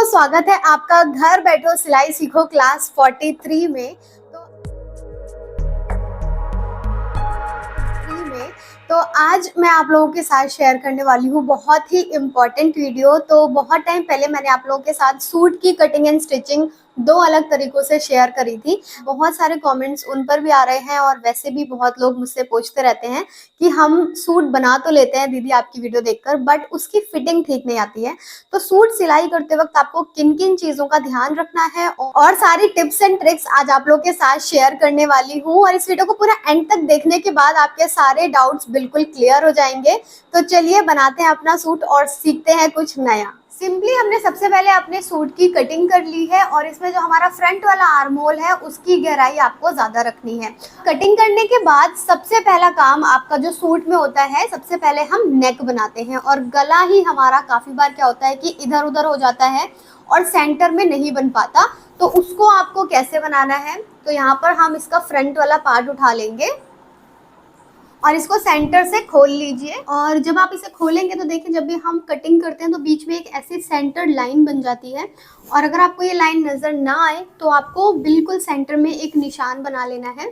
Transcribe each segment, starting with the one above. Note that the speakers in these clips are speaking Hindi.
दोस्तों, स्वागत है आपका घर बैठो सिलाई सीखो क्लास 43 में। तो आज मैं आप लोगों के साथ शेयर करने वाली हूँ बहुत ही इम्पोर्टेंट वीडियो। तो बहुत टाइम पहले मैंने आप लोगों के साथ सूट की कटिंग एंड स्टिचिंग दो अलग तरीकों से शेयर करी थी। बहुत सारे कमेंट्स उन पर भी आ रहे हैं और वैसे भी बहुत लोग मुझसे पूछते रहते हैं कि हम सूट बना तो लेते हैं दीदी आपकी वीडियो देखकर, बट उसकी फिटिंग ठीक नहीं आती है। तो सूट सिलाई करते वक्त आपको किन किन चीज़ों का ध्यान रखना है और सारी टिप्स एंड ट्रिक्स आज आप लोग के साथ शेयर करने वाली हूँ। और इस वीडियो को पूरा एंड तक देखने के बाद आपके सारे डाउट्स बिल्कुल क्लियर हो जाएंगे। तो चलिए बनाते हैं अपना सूट और सीखते हैं कुछ नया। सिंपली हमने सबसे पहले अपने सूट की कटिंग कर ली है और इसमें जो हमारा फ्रंट वाला आर्म होल है उसकी गहराई आपको ज़्यादा रखनी है। कटिंग करने के बाद सबसे पहला काम आपका जो सूट में होता है, सबसे पहले हम नेक बनाते हैं। और गला ही हमारा काफ़ी बार क्या होता है कि इधर उधर हो जाता है और सेंटर में नहीं बन पाता। तो उसको आपको कैसे बनाना है, तो यहाँ पर हम इसका फ्रंट वाला पार्ट उठा लेंगे और इसको सेंटर से खोल लीजिए। और जब आप इसे खोलेंगे तो देखिए, जब भी हम कटिंग करते हैं तो बीच में एक ऐसी सेंटर लाइन बन जाती है। और अगर आपको ये लाइन नज़र ना आए तो आपको बिल्कुल सेंटर में एक निशान बना लेना है।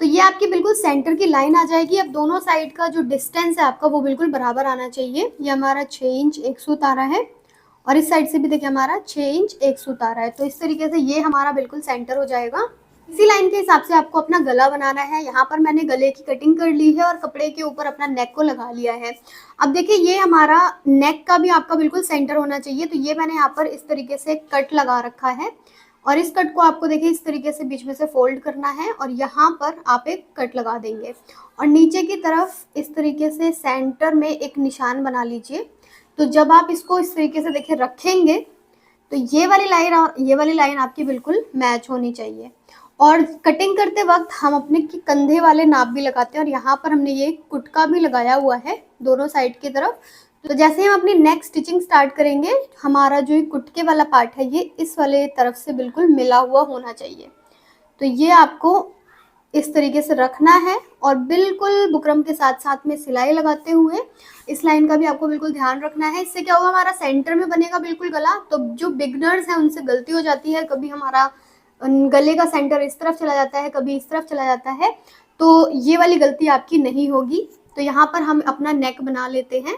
तो ये आपकी बिल्कुल सेंटर की लाइन आ जाएगी। अब दोनों साइड का जो डिस्टेंस है आपका वो बिल्कुल बराबर आना चाहिए। ये हमारा 6 इंच एक सूत आ रहा है और इस साइड से भी देखिए हमारा 6 इंच एक सूत आ रहा है। तो इस तरीके से ये हमारा बिल्कुल सेंटर हो जाएगा। इसी लाइन के हिसाब से आपको अपना गला बनाना है। यहाँ पर मैंने गले की कटिंग कर ली है और कपड़े के ऊपर अपना नेक को लगा लिया है। अब देखिए, ये हमारा नेक का भी आपका बिल्कुल सेंटर होना चाहिए। तो ये मैंने यहाँ पर इस तरीके से कट लगा रखा है और इस कट को आपको देखिए इस तरीके से बीच में से फोल्ड करना है और यहाँ पर आप एक कट लगा देंगे और नीचे की तरफ इस तरीके से सेंटर में एक निशान बना लीजिए। तो जब आप इसको इस तरीके से देखिए रखेंगे तो ये वाली लाइन और ये वाली लाइन आपकी बिल्कुल मैच होनी चाहिए। और कटिंग करते वक्त हम अपने कंधे वाले नाप भी लगाते हैं और यहाँ पर हमने ये कुटका भी लगाया हुआ है दोनों साइड की तरफ। तो जैसे हम अपनी नेक स्टिचिंग स्टार्ट करेंगे, हमारा जो ये कुटके वाला पार्ट है ये इस वाले तरफ से बिल्कुल मिला हुआ होना चाहिए। तो ये आपको इस तरीके से रखना है और बिल्कुल बुकरम के साथ साथ में सिलाई लगाते हुए इस लाइन का भी आपको बिल्कुल ध्यान रखना है। इससे क्या होगा, हमारा सेंटर में बनेगा बिल्कुल गला। तो जो बिगनर्स हैं उनसे गलती हो जाती है, कभी हमारा गले का सेंटर इस तरफ चला जाता है, कभी इस तरफ चला जाता है। तो ये वाली गलती आपकी नहीं होगी। तो यहाँ पर हम अपना नेक बना लेते हैं।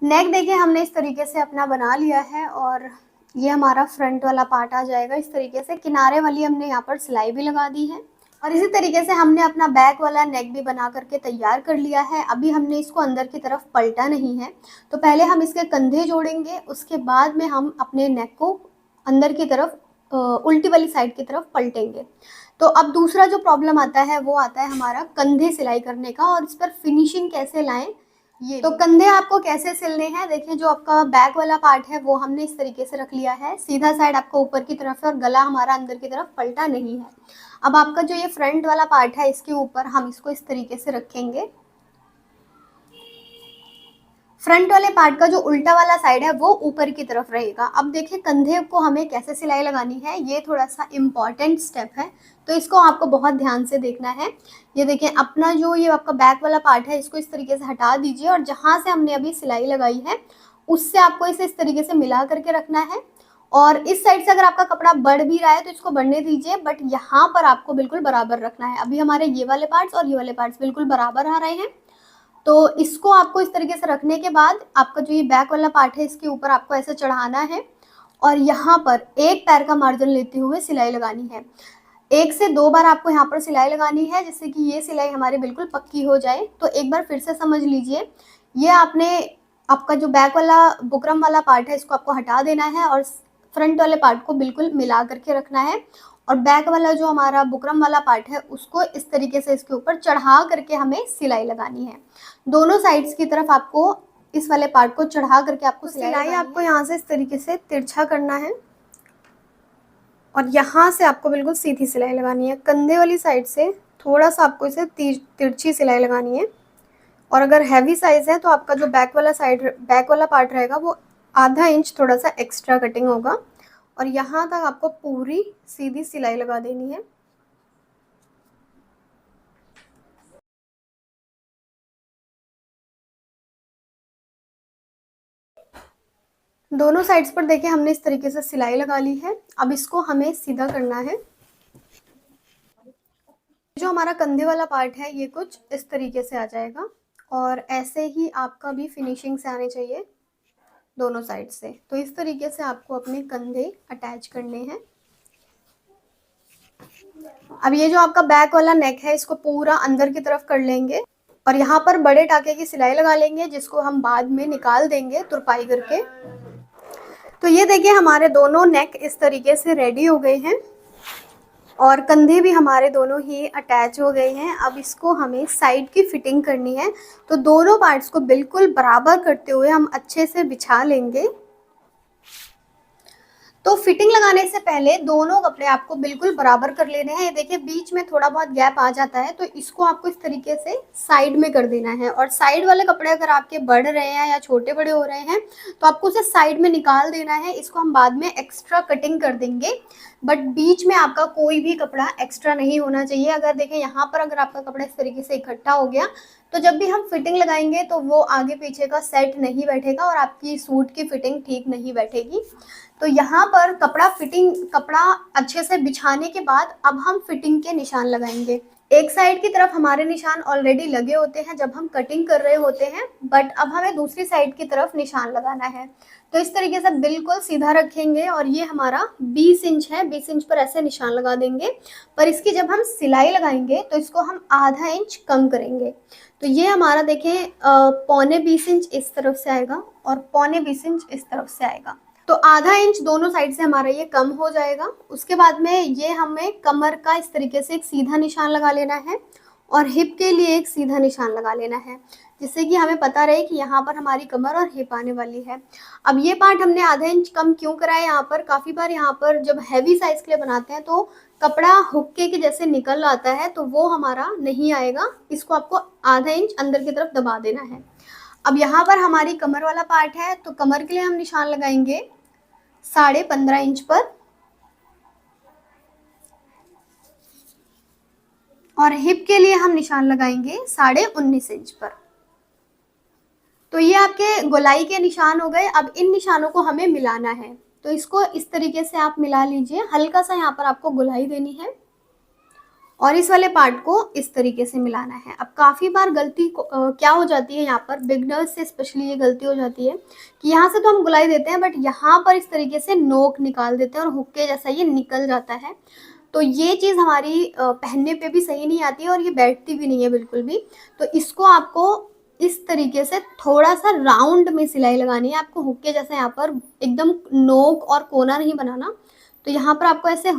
नेक देखिए हमने इस तरीके से अपना बना लिया है और ये हमारा फ्रंट वाला पार्ट आ जाएगा इस तरीके से। किनारे वाली हमने यहाँ पर सिलाई भी लगा दी है और इसी तरीके से हमने अपना बैक वाला नेक भी बना करके तैयार कर लिया है। अभी हमने इसको अंदर की तरफ पलटा नहीं है, तो पहले हम इसके कंधे जोड़ेंगे, उसके बाद में हम अपने नेक को अंदर की तरफ उल्टी वाली साइड की तरफ पलटेंगे। तो अब दूसरा जो प्रॉब्लम आता है वो आता है हमारा कंधे सिलाई करने का और इस पर फिनिशिंग कैसे लाएं। ये तो कंधे आपको कैसे सिलने हैं, देखिए जो आपका बैक वाला पार्ट है वो हमने इस तरीके से रख लिया है, सीधा साइड आपका ऊपर की तरफ है और गला हमारा अंदर की तरफ पलटा नहीं है। अब आपका जो ये फ्रंट वाला पार्ट है इसके ऊपर हम इसको इस तरीके से रखेंगे। फ्रंट वाले पार्ट का जो उल्टा वाला साइड है वो ऊपर की तरफ रहेगा। अब देखिए कंधे को हमें कैसे सिलाई लगानी है, ये थोड़ा सा इम्पॉर्टेंट स्टेप है, तो इसको आपको बहुत ध्यान से देखना है। ये देखिए अपना जो ये आपका बैक वाला पार्ट है इसको इस तरीके से हटा दीजिए और जहाँ से हमने अभी सिलाई लगाई है उससे आपको इसे इस तरीके से मिला करके रखना है। और इस साइड से अगर आपका कपड़ा बढ़ भी रहा है तो इसको बढ़ने दीजिए, बट यहाँ पर आपको बिल्कुल बराबर रखना है। अभी हमारे ये वाले पार्ट्स और ये वाले पार्ट्स बिल्कुल बराबर आ रहे हैं। तो इसको आपको इस तरीके से रखने के बाद आपका जो ये बैक वाला पार्ट है इसके ऊपर आपको ऐसे चढ़ाना है और यहाँ पर एक पैर का मार्जिन लेते हुए सिलाई लगानी है। 1 से 2 बार आपको यहाँ पर सिलाई लगानी है जिससे कि ये सिलाई हमारी बिल्कुल पक्की हो जाए। तो एक बार फिर से समझ लीजिए, ये आपका जो बैक वाला बुकरम वाला पार्ट है इसको आपको हटा देना है और फ्रंट वाले पार्ट को बिल्कुल मिला करके रखना है और बैक वाला जो हमारा बुकरम वाला पार्ट है उसको इस तरीके से इसके ऊपर चढ़ा करके हमें सिलाई लगानी है। दोनों साइड्स की तरफ आपको इस वाले पार्ट को चढ़ा करके आपको सिलाई आपको यहाँ से इस तरीके से तिरछा करना है और यहाँ से आपको बिल्कुल सीधी सिलाई लगानी है। कंधे वाली साइड से थोड़ा सा आपको इसे तिरछी सिलाई लगानी है और अगर हैवी साइज़ है तो आपका जो बैक वाला पार्ट रहेगा वो आधा इंच थोड़ा सा एक्स्ट्रा कटिंग होगा और यहाँ तक आपको पूरी सीधी सिलाई लगा देनी है। दोनों साइड्स पर देखिए हमने इस तरीके से सिलाई लगा ली है। अब इसको हमें सीधा करना है। जो हमारा कंधे वाला पार्ट है ये कुछ इस तरीके से आ जाएगा और ऐसे ही आपका भी फिनिशिंग से आने चाहिए दोनों साइड से। तो इस तरीके से आपको अपने कंधे अटैच करने हैं। अब ये जो आपका बैक वाला नेक है इसको पूरा अंदर की तरफ कर लेंगे और यहाँ पर बड़े टाके की सिलाई लगा लेंगे जिसको हम बाद में निकाल देंगे तुरपाई करके। तो ये देखिए हमारे दोनों नेक इस तरीके से रेडी हो गए हैं और कंधे भी हमारे दोनों ही अटैच हो गए हैं। अब इसको हमें साइड की फिटिंग करनी है। तो दोनों पार्ट्स को बिल्कुल बराबर करते हुए हम अच्छे से बिछा लेंगे। तो फिटिंग लगाने से पहले दोनों कपड़े आपको बिल्कुल बराबर कर लेने हैं। ये देखिए बीच में थोड़ा बहुत गैप आ जाता है तो इसको आपको इस तरीके से साइड में कर देना है। और साइड वाले कपड़े अगर आपके बढ़ रहे हैं या छोटे बड़े हो रहे हैं तो आपको उसे साइड में निकाल देना है। इसको हम बाद में एक्स्ट्रा कटिंग कर देंगे, बट बीच में आपका कोई भी कपड़ा एक्स्ट्रा नहीं होना चाहिए। अगर देखें यहाँ पर अगर आपका कपड़ा इस तरीके से इकट्ठा हो गया तो जब भी हम फिटिंग लगाएंगे तो वो आगे पीछे का सेट नहीं बैठेगा और आपकी सूट की फिटिंग ठीक नहीं बैठेगी। तो यहाँ पर कपड़ा अच्छे से बिछाने के बाद अब हम फिटिंग के निशान लगाएंगे। एक साइड की तरफ हमारे निशान ऑलरेडी लगे होते हैं जब हम कटिंग कर रहे होते हैं, बट अब हमें दूसरी साइड की तरफ निशान लगाना है। तो इस तरीके से बिल्कुल सीधा रखेंगे और ये हमारा 20 इंच है, 20 इंच पर ऐसे निशान लगा देंगे। पर इसकी जब हम सिलाई लगाएंगे तो इसको हम आधा इंच कम करेंगे। तो ये हमारा देखें 15.25 इंच इस तरफ से आएगा और 15.25 इंच इस तरफ से आएगा। तो आधा इंच दोनों साइड से हमारा ये कम हो जाएगा। उसके बाद में ये हमें कमर का इस तरीके से एक सीधा निशान लगा लेना है और हिप के लिए एक सीधा निशान लगा लेना है, जिससे कि हमें पता रहे कि यहाँ पर हमारी कमर और हिप आने वाली है। अब ये पार्ट हमने आधा इंच कम क्यों करा है यहाँ पर, काफ़ी बार यहाँ पर जब हैवी साइज के लिए बनाते हैं तो कपड़ा हुक्के के जैसे निकल आता है तो वो हमारा नहीं आएगा। इसको आपको आधा इंच अंदर की तरफ दबा देना है। अब यहाँ पर हमारी कमर वाला पार्ट है तो कमर के लिए हम निशान लगाएंगे 15.5 इंच पर और हिप के लिए हम निशान लगाएंगे 19.5 इंच पर। तो ये आपके गोलाई के निशान हो गए। अब इन निशानों को हमें मिलाना है, तो इसको इस तरीके से आप मिला लीजिए। हल्का सा यहाँ पर आपको गोलाई देनी है और इस वाले पार्ट को इस तरीके से मिलाना है। अब काफ़ी बार गलती क्या हो जाती है, यहाँ पर बिगनर्स से स्पेशली ये गलती हो जाती है कि यहाँ से तो हम गुलाई देते हैं बट यहाँ पर इस तरीके से नोक निकाल देते हैं और हुक्के जैसा ये निकल जाता है। तो ये चीज़ हमारी पहनने पे भी सही नहीं आती है और ये बैठती भी नहीं है बिल्कुल भी। तो इसको आपको इस तरीके से थोड़ा सा राउंड में सिलाई लगानी है। आपको हुक्के जैसा यहाँ पर एकदम नोक और कोना नहीं बनाना। तो यहाँ पर आपको ऐसे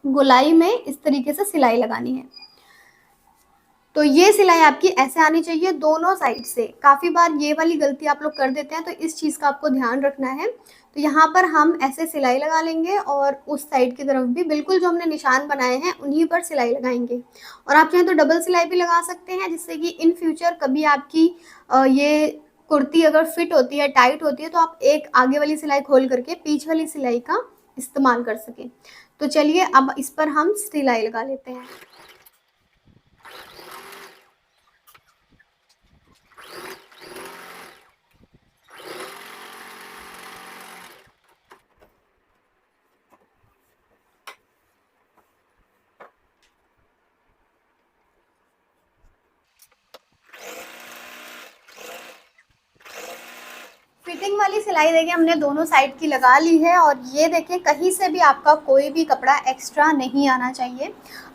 गोलाई में इस तरीके से सिलाई लगानी है। तो ये सिलाई आपकी ऐसे आनी चाहिए दोनों साइड से। काफ़ी बार ये वाली गलती आप लोग कर देते हैं, तो इस चीज़ का आपको ध्यान रखना है। तो यहाँ पर हम ऐसे सिलाई लगा लेंगे और उस साइड की तरफ भी बिल्कुल जो हमने निशान बनाए हैं उन्हीं पर सिलाई लगाएंगे। और आप चाहें तो डबल सिलाई भी लगा सकते हैं, जिससे कि इन फ्यूचर कभी आपकी ये कुर्ती अगर फिट होती है, टाइट होती है, तो आप एक आगे वाली सिलाई खोल करके पीछे वाली सिलाई का इस्तेमाल कर सकें। तो चलिए अब इस पर हम सिलाई लगा लेते हैं। फिटिंग वाली सिलाई देखिए हमने दोनों साइड की लगा ली है और ये देखें कहीं से भी आपका कोई भी कपड़ा एक्स्ट्रा नहीं आना चाहिए।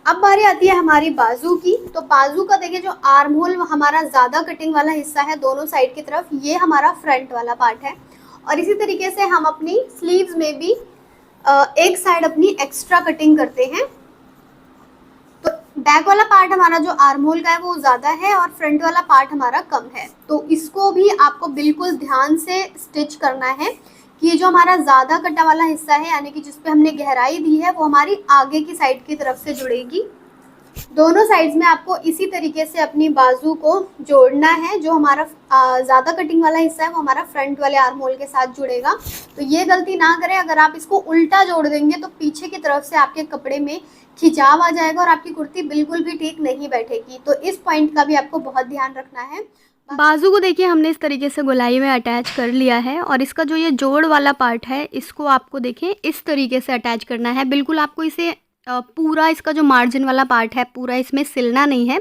अब बारी आती है हमारी बाजू की। तो बाजू का देखिए जो आर्म होल हमारा ज़्यादा कटिंग वाला हिस्सा है दोनों साइड की तरफ, ये हमारा फ्रंट वाला पार्ट है। और इसी तरीके से हम अपनी स्लीव्स में भी एक साइड अपनी एक्स्ट्रा कटिंग करते हैं। तो बैक वाला पार्ट हमारा जो आर्म होल का है वो ज़्यादा है और फ्रंट वाला पार्ट हमारा कम है। तो इसको भी आपको बिल्कुल ध्यान से स्टिच करना है कि ये जो हमारा ज़्यादा कटा वाला हिस्सा है, यानी कि जिस पे हमने गहराई दी है, वो हमारी आगे की साइड की तरफ से जुड़ेगी। दोनों साइड्स में आपको इसी तरीके से अपनी बाजू को जोड़ना है। जो हमारा ज़्यादा कटिंग वाला हिस्सा है वो हमारा फ्रंट वाले आर्म होल के साथ जुड़ेगा। तो ये गलती ना करें, अगर आप इसको उल्टा जोड़ देंगे तो पीछे की तरफ से आपके कपड़े में खिंचाव आ जाएगा और आपकी कुर्ती बिल्कुल भी ठीक नहीं बैठेगी। तो इस पॉइंट का भी आपको बहुत ध्यान रखना है। बाजू को देखिए हमने इस तरीके से गोलाई में अटैच कर लिया है और इसका जो ये जोड़ वाला पार्ट है इसको आपको देखिए इस तरीके से अटैच करना है। बिल्कुल आपको इसे पूरा इसका जो मार्जिन वाला पार्ट है पूरा इसमें सिलना नहीं है।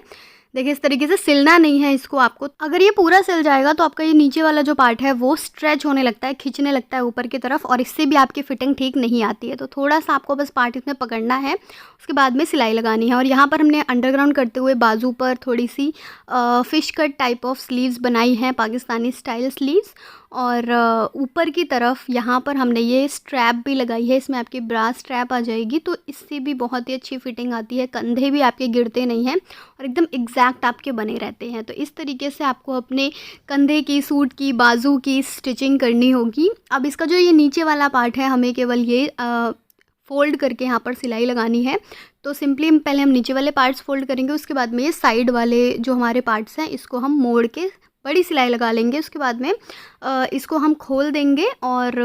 देखिए इस तरीके से सिलना नहीं है इसको आपको। अगर ये पूरा सिल जाएगा तो आपका ये नीचे वाला जो पार्ट है वो स्ट्रेच होने लगता है, खींचने लगता है ऊपर की तरफ और इससे भी आपकी फिटिंग ठीक नहीं आती है। तो थोड़ा सा आपको बस पार्ट इसमें पकड़ना है, उसके बाद में सिलाई लगानी है। और यहाँ पर हमने अंडरग्राउंड करते हुए बाजू पर थोड़ी सी fish cut type of sleeves बनाई हैं, पाकिस्तानी स्टाइल स्लीव्स। और ऊपर की तरफ यहाँ पर हमने ये स्ट्रैप भी लगाई है, इसमें आपकी ब्रा स्ट्रैप आ जाएगी। तो इससे भी बहुत ही अच्छी फिटिंग आती है, कंधे भी आपके गिरते नहीं हैं और एकदम एग्जैक्ट आपके बने रहते हैं। तो इस तरीके से आपको अपने कंधे की, सूट की, बाजू की स्टिचिंग करनी होगी। अब इसका जो ये नीचे वाला पार्ट है हमें केवल ये फ़ोल्ड करके यहाँ पर सिलाई लगानी है। तो सिंपली पहले हम नीचे वाले पार्ट्स फ़ोल्ड करेंगे, उसके बाद में ये साइड वाले जो हमारे पार्ट्स हैं इसको हम मोड़ के बड़ी सिलाई लगा लेंगे। उसके बाद में इसको हम खोल देंगे और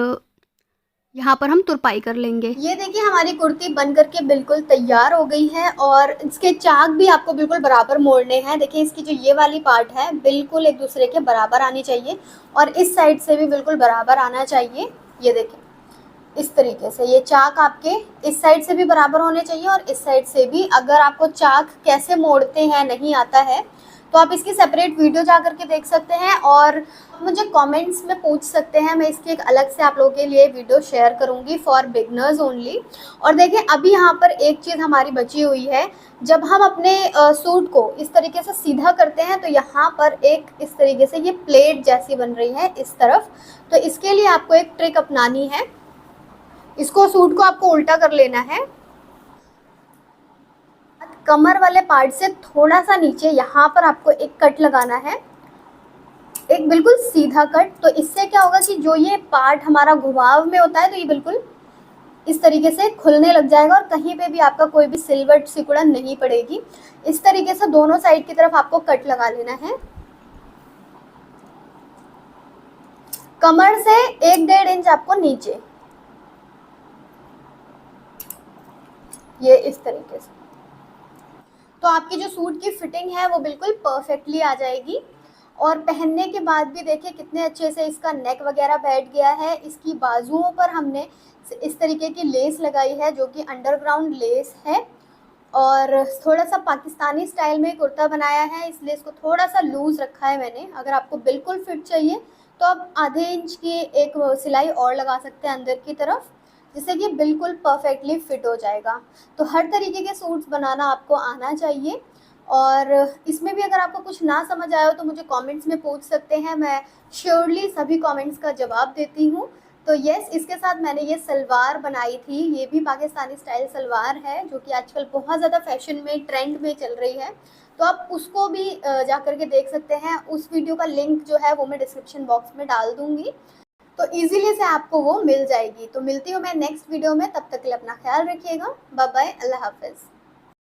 यहाँ पर हम तुरपाई कर लेंगे। ये देखिए हमारी कुर्ती बन करके बिल्कुल तैयार हो गई है और इसके चाक भी आपको बिल्कुल बराबर मोड़ने हैं। देखिए इसकी जो ये वाली पार्ट है बिल्कुल एक दूसरे के बराबर आनी चाहिए और इस साइड से भी बिल्कुल बराबर आना चाहिए। ये देखिए इस तरीके से ये चाक आपके इस साइड से भी बराबर होने चाहिए और इस साइड से भी। अगर आपको चाक कैसे मोड़ते हैं नहीं आता है तो आप इसकी सेपरेट वीडियो जा करके देख सकते हैं और मुझे कमेंट्स में पूछ सकते हैं। मैं इसकी एक अलग से आप लोगों के लिए वीडियो शेयर करूंगी फॉर बिगनर्स ओनली। और देखिए अभी यहाँ पर एक चीज़ हमारी बची हुई है। जब हम अपने सूट को इस तरीके से सीधा करते हैं तो यहाँ पर एक इस तरीके से ये प्लेट जैसी बन रही है इस तरफ। तो इसके लिए आपको एक ट्रिक अपनानी है। इसको सूट को आपको उल्टा कर लेना है, कमर वाले पार्ट से थोड़ा सा नीचे यहाँ पर आपको एक कट लगाना है, एक बिल्कुल सीधा कट। तो इससे क्या होगा कि जो ये पार्ट हमारा घुमाव में होता है तो ये बिल्कुल इस तरीके से खुलने लग जाएगा और कहीं पे भी आपका कोई भी सिलवट सिकुड़न नहीं पड़ेगी। इस तरीके से दोनों साइड की तरफ आपको कट लगा लेना है। कमर से 1-1.5 इंच आपको नीचे, ये इस तरीके से। तो आपकी जो सूट की फिटिंग है वो बिल्कुल परफेक्टली आ जाएगी। और पहनने के बाद भी देखिए कितने अच्छे से इसका नेक वगैरह बैठ गया है। इसकी बाजुओं पर हमने इस तरीके की लेस लगाई है जो कि अंडरग्राउंड लेस है और थोड़ा सा पाकिस्तानी स्टाइल में कुर्ता बनाया है, इसलिए इसको थोड़ा सा लूज़ रखा है मैंने। अगर आपको बिल्कुल फिट चाहिए तो आप आधे इंच की एक सिलाई और लगा सकते हैं अंदर की तरफ, जिससे कि बिल्कुल परफेक्टली फिट हो जाएगा। तो हर तरीके के सूट्स बनाना आपको आना चाहिए। और इसमें भी अगर आपको कुछ ना समझ आया हो तो मुझे कमेंट्स में पूछ सकते हैं, मैं श्योरली सभी कमेंट्स का जवाब देती हूँ। तो यस, इसके साथ मैंने ये सलवार बनाई थी। ये भी पाकिस्तानी स्टाइल सलवार है जो कि आजकल बहुत ज़्यादा फैशन में, ट्रेंड में चल रही है। तो आप उसको भी जा कर के देख सकते हैं। उस वीडियो का लिंक जो है वो मैं डिस्क्रिप्शन बॉक्स में डाल दूँगी, तो इजीली से आपको वो मिल जाएगी। तो मिलती हूँ मैं नेक्स्ट वीडियो में, तब तक के लिए अपना ख्याल रखिएगा। बाय बाय, अल्लाह हाफिज़।